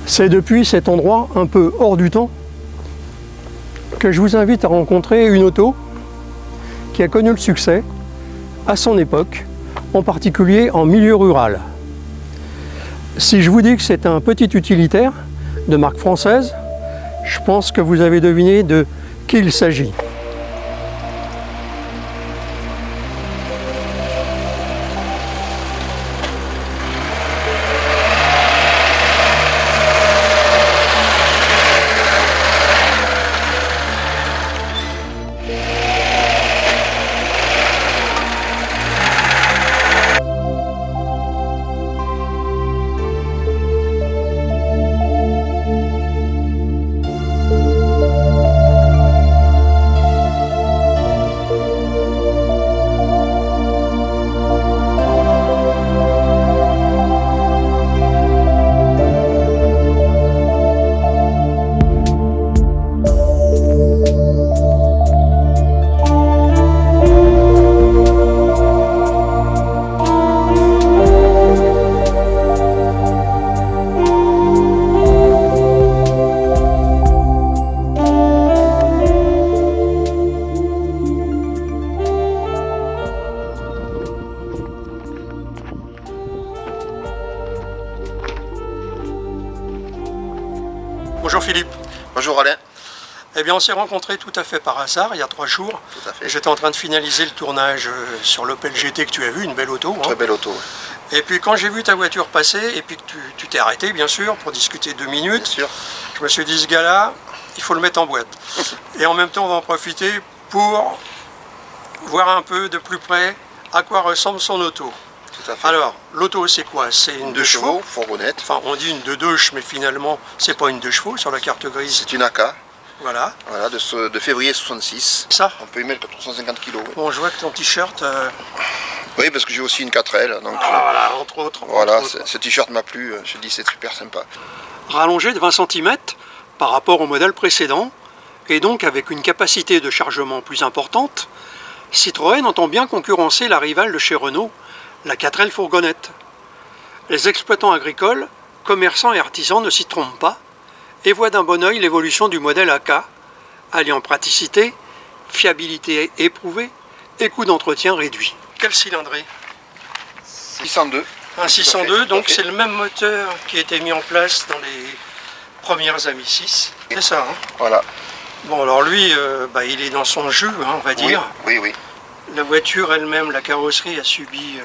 C'est depuis cet endroit un peu hors du temps que je vous invite à rencontrer une auto qui a connu le succès à son époque, en particulier en milieu rural. Si je vous dis que c'est un petit utilitaire de marque française, je pense que vous avez deviné de qui il s'agit. Bonjour Philippe. Bonjour Alain. Eh bien on s'est rencontrés tout à fait par hasard il y a 3 jours. Tout à fait. J'étais en train de finaliser le tournage sur l'Opel GT que tu as vu, une belle auto. Très belle auto. Et puis quand j'ai vu ta voiture passer et puis que tu t'es arrêté bien sûr pour discuter 2 minutes, Bien sûr. je me suis dit ce gars-là, il faut le mettre en boîte. Et en même temps on va en profiter pour voir un peu de plus près à quoi ressemble son auto. Tout à fait. Alors, l'auto c'est quoi? C'est une 2 chevaux. Fourgonnette. Enfin on dit une 2 mais finalement c'est pas une 2 chevaux sur la carte grise. C'est une AK. Voilà. Voilà, de février 66. Ça. On peut y mettre 450 kg. Oui. Bon, je vois que ton t-shirt... Oui, parce que j'ai aussi une 4L. Donc, voilà, entre autres. voilà, entre autres. ce t-shirt m'a plu. Je dis c'est super sympa. Rallongé de 20 cm par rapport au modèle précédent, et donc avec une capacité de chargement plus importante, Citroën entend bien concurrencer la rivale de chez Renault, la 4L fourgonnette. Les exploitants agricoles, commerçants et artisans ne s'y trompent pas et voient d'un bon oeil l'évolution du modèle AK, alliant praticité, fiabilité éprouvée et coût d'entretien réduit. Quelle cylindrée? 602. Un 602, donc fait. c'est le même moteur qui a été mis en place dans les premières Ami 6. C'est ça, hein? Voilà. Bon, alors lui, il est dans son jus, hein, on va dire. Oui, oui. La voiture elle-même, la carrosserie a subi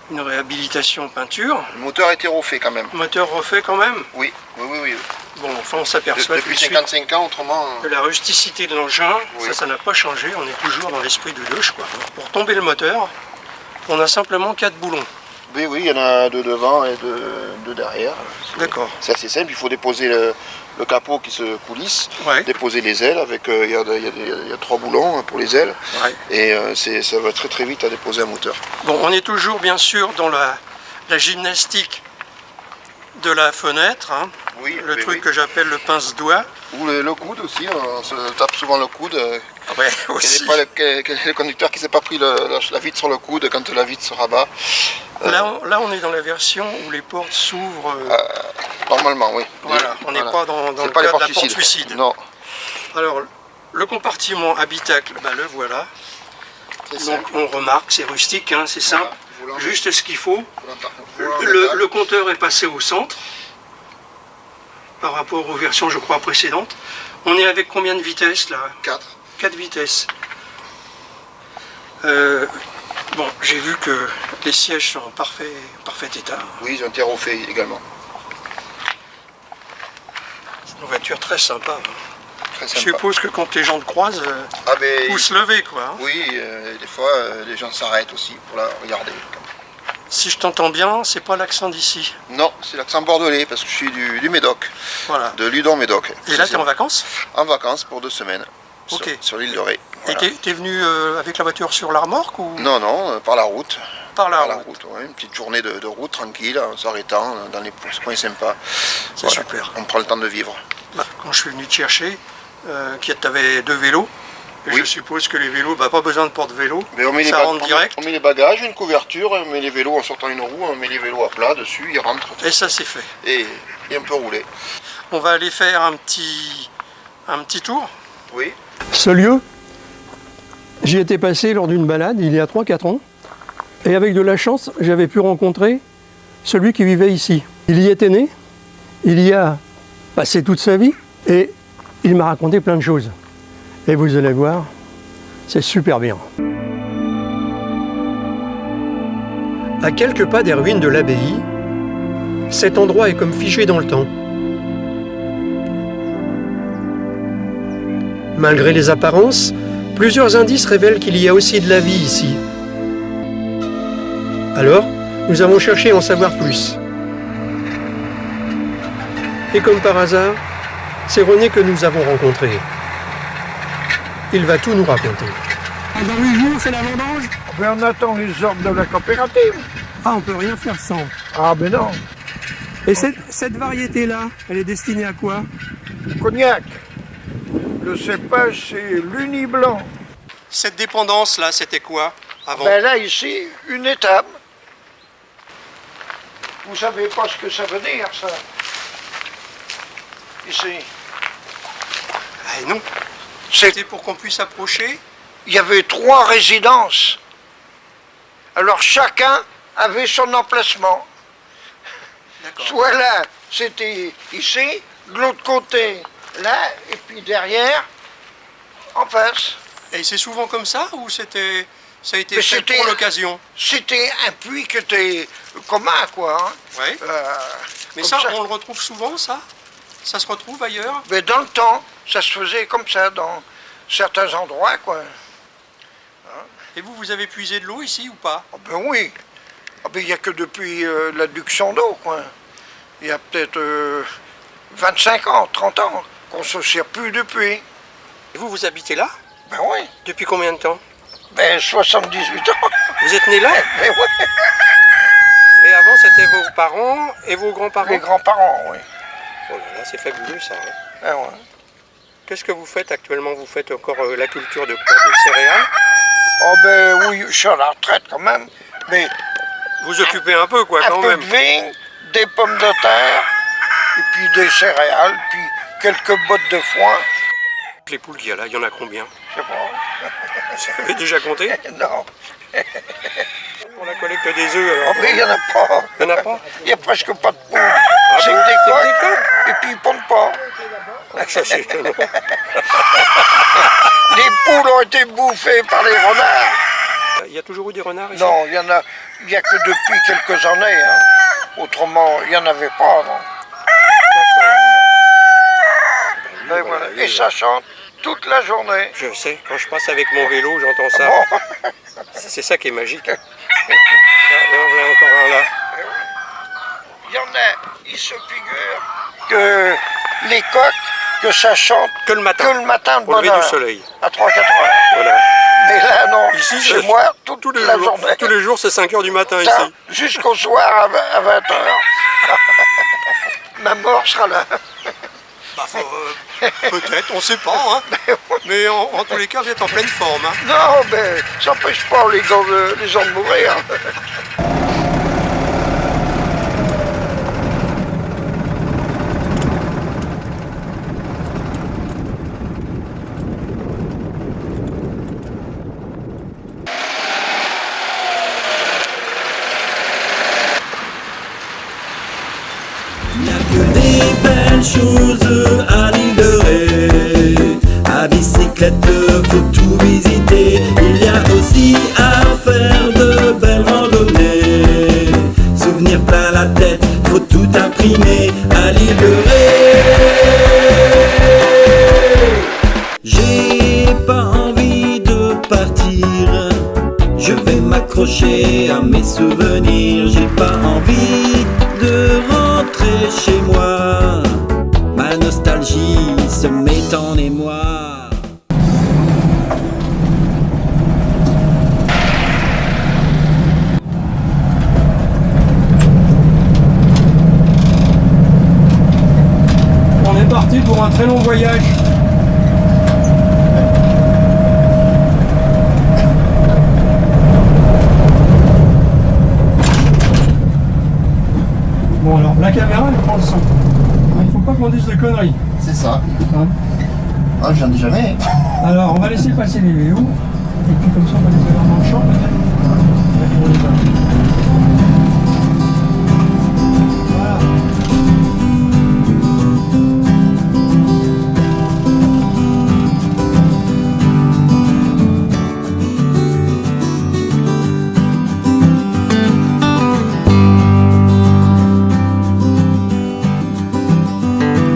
une réhabilitation peinture. Le moteur a été refait quand même. Moteur refait quand même. Oui. Bon, enfin on s'aperçoit tout Depuis de suite 55 ans, autrement. que la rusticité de l'engin, Oui. ça n'a pas changé. On est toujours dans l'esprit de Leuch, quoi. Pour tomber le moteur, on a simplement 4 boulons. Oui, il y en a 2 devant et 2 derrière. D'accord. C'est assez simple, il faut déposer le capot qui se coulisse, Ouais. déposer les ailes, avec il y a 3 boulons pour les ailes, Ouais. et ça va très vite à déposer un moteur. Bon, on est toujours bien sûr dans la gymnastique de la fenêtre, hein. Oui, Le truc que j'appelle le pince-doigt. Ou le coude aussi, on se tape souvent le coude. Ouais, Quel aussi. n'est pas le conducteur qui ne s'est pas pris la vitre sur le coude quand la vitre se rabat. Là, on est dans la version où les portes s'ouvrent. Normalement, oui. Voilà, on n'est pas dans C'est le pas les cas de la portes porte suicides. suicide. Non. Alors, le compartiment habitacle, le voilà. C'est Donc simple. on remarque, c'est rustique, hein, c'est simple. Volant. Juste ce qu'il faut. Volant Le métal. compteur est passé au centre par rapport aux versions, je crois, précédentes. On est avec combien de vitesses là? 4. 4 vitesses. Bon, j'ai vu que les sièges sont en parfait état. Oui, ils ont été refaits également. C'est une voiture très sympa. Hein. Très Je sympa. suppose que quand les gens te croisent, Ah ben, pouce levé quoi. Hein. oui, des fois les gens s'arrêtent aussi pour la regarder. Si je t'entends bien, c'est pas l'accent d'ici. Non, c'est l'accent bordelais parce que je suis du Médoc, Voilà. de Ludon-Médoc. Et là, tu es en vacances? En vacances pour 2 semaines Ok. sur l'île de Ré. Voilà. Et t'es venu avec la voiture sur la remorque ou Non, par la route. par la Par la route? route, ouais. Une petite journée de route tranquille, en s'arrêtant dans les coins sympas. C'est super. On prend le temps de vivre. Quand je suis venu te chercher, tu avais 2 vélos. Et Oui. je suppose que les vélos, pas besoin de porte-vélo. Mais on met Ça rentre direct. on met les bagages, une couverture, on met les vélos en sortant une roue, on met les vélos à plat dessus, ils rentrent. Et ça c'est fait. Et et on peut rouler. On va aller faire un petit tour. Oui. Ce lieu, j'y étais passé lors d'une balade il y a 3-4 ans. Et avec de la chance, j'avais pu rencontrer celui qui vivait ici. Il y était né, il y a passé toute sa vie et il m'a raconté plein de choses. Et vous allez voir, c'est super bien. À quelques pas des ruines de l'abbaye, cet endroit est comme figé dans le temps. Malgré les apparences, plusieurs indices révèlent qu'il y a aussi de la vie ici. Alors, nous avons cherché à en savoir plus. Et comme par hasard, c'est René que nous avons rencontré. Il va tout nous raconter. Dans 8 jours, c'est la vendange? Mais on attend les ordres de la coopérative. Ah, on peut rien faire sans. Ah ben non, Et cette variété-là, elle est destinée à quoi? cognac. Le cépage, c'est l'Uni Blanc. Cette dépendance-là, c'était quoi avant? Ben là, ici, une étape. Vous savez pas ce que ça veut dire, ça? Ici. Ah non. C'est C'était pour qu'on puisse approcher. Il y avait 3 résidences. Alors chacun avait son emplacement. D'accord. Soit là, c'était ici, de l'autre côté, là, et puis derrière, en face. Et c'est souvent comme ça ou ça a été Mais fait c'était- pour l'occasion? C'était un puits qui était commun, quoi. Hein. Oui. Mais Comme ça, on le retrouve souvent, ça? Ça se retrouve ailleurs? Mais dans le temps, ça se faisait comme ça, dans certains endroits, quoi. Et vous avez puisé de l'eau ici ou pas? Ah ben oui. Ah ben il n'y a que depuis l'adduction d'eau, quoi. Il y a peut-être 25 ans, 30 ans qu'on ne se sert plus de puits. Et vous habitez là? Ben oui. Depuis combien de temps? Ben 78 ans. Vous êtes né là? Ben oui. Et avant, c'était vos parents et vos grands-parents? Les grands-parents, oui. Oh là là, c'est fabuleux ça. Hein. Ben ouais. Qu'est-ce que vous faites actuellement? Vous faites encore la culture de quoi? De céréales? Oh ben oui, je suis à la retraite quand même. Mais Vous occupez un peu quoi un quand peu même? de vigne, des pommes de terre, et puis des céréales, puis quelques bottes de foin. Les poules qu'il y a là, il y en a combien? Je sais pas. Vous avez déjà compté? Non. Pour la collecte des œufs alors? Oh, mais il n'y en a pas. Il n'y en a pas? Il n'y a presque pas de poules. C'est bon, que des c'est que des coqs, coqs. et puis ils pondent pas. Ça c'est étonnant. Les poules ont été bouffées par les renards. Il y a toujours eu des renards ici? Non, il y a que depuis quelques années. Hein. Autrement, il n'y en avait pas avant. Voilà, Et, voilà. Et ça chante toute la journée. Je sais, quand je passe avec mon vélo, j'entends ça. Bon. C'est ça qui est magique. Ah, et on voit encore un là. Il y en a, il se figure que les coqs, que ça chante Que le matin. de Au bonne lever heure, du soleil. à 3-4 heures. Voilà. Mais là, non, Ici, chez c'est moi, toute tous les la jours. journée. Tous les jours, c'est 5 h du matin Ça, ici. jusqu'au soir à 20 heures. Ma mort sera là. Bah, peut-être, on ne sait pas. Hein. Mais en tous les cas, vous êtes en pleine forme. Hein. Non, mais ça n'empêche pas les gens de mourir. Des belles choses à l'île de Ré. À bicyclette, faut tout visiter. Il y a aussi à faire de belles randonnées. Souvenirs plein la tête, faut tout imprimer à l'île de Ré. J'ai pas envie de partir. Je vais m'accrocher à mes souvenirs. J'ai pas envie de rentrer chez moi. Ma nostalgie se met en émoi. On est parti pour un très long voyage. Bon alors, la caméra elle prend le son. qu'on dise de conneries. C'est ça. Hein. Ah, je viens de jamais. Alors, on va laisser passer les vélos, et puis comme ça, on va les avoir dans le champ peut-être.